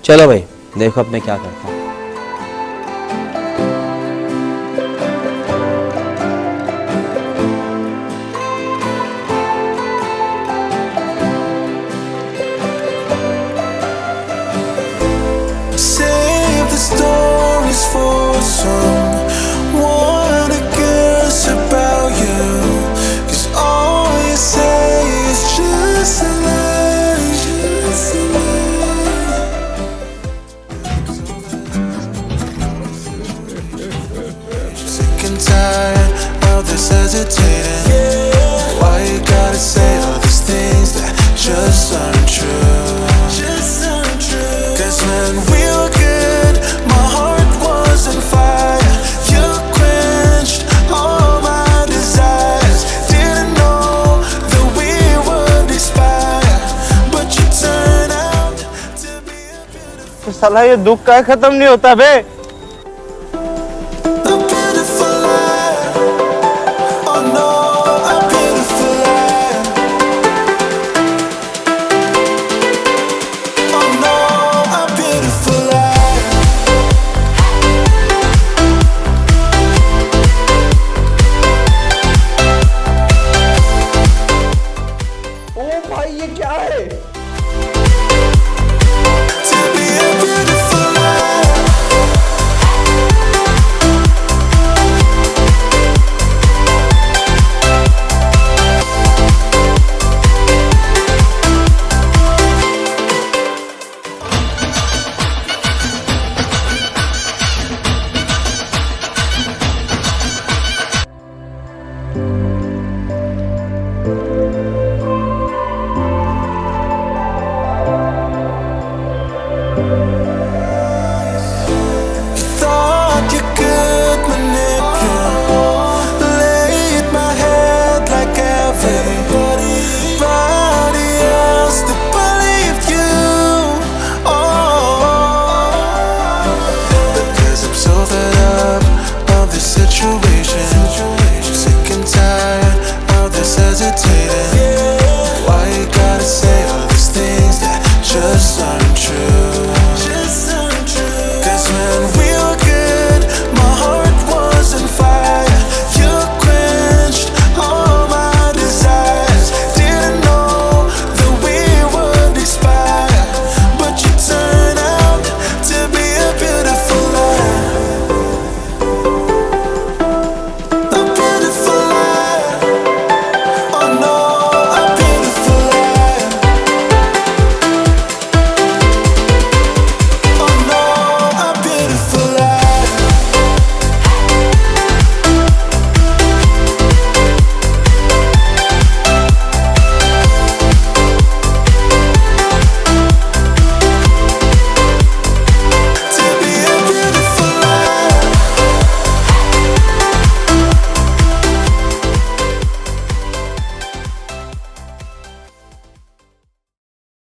चलो भाई देखो अब मैं क्या करता हूँ। Save the stories for someone who cares about you. 'Cause all you say is just a lie, just a lie. Sick and tired of this hesitating. Why you gotta say all these things that just aren't true? Just aren't true. 'Cause when we were good, my heart was on fire. You quenched all my desires. Didn't know that we would expire, but you turned out to be a beautiful, साला ये दुख का खत्म नहीं होता बे। a beautiful lie. Oh no, a beautiful lie. Oh no, a beautiful lie. ओ भाई ये क्या है? To be a beautiful lie. Thought you could manipulate my head like everybody else that believed you. Oh, because I'm so fed up of this situation. Sick and tired of this hesitating. Why you gotta say all these things that just aren't true?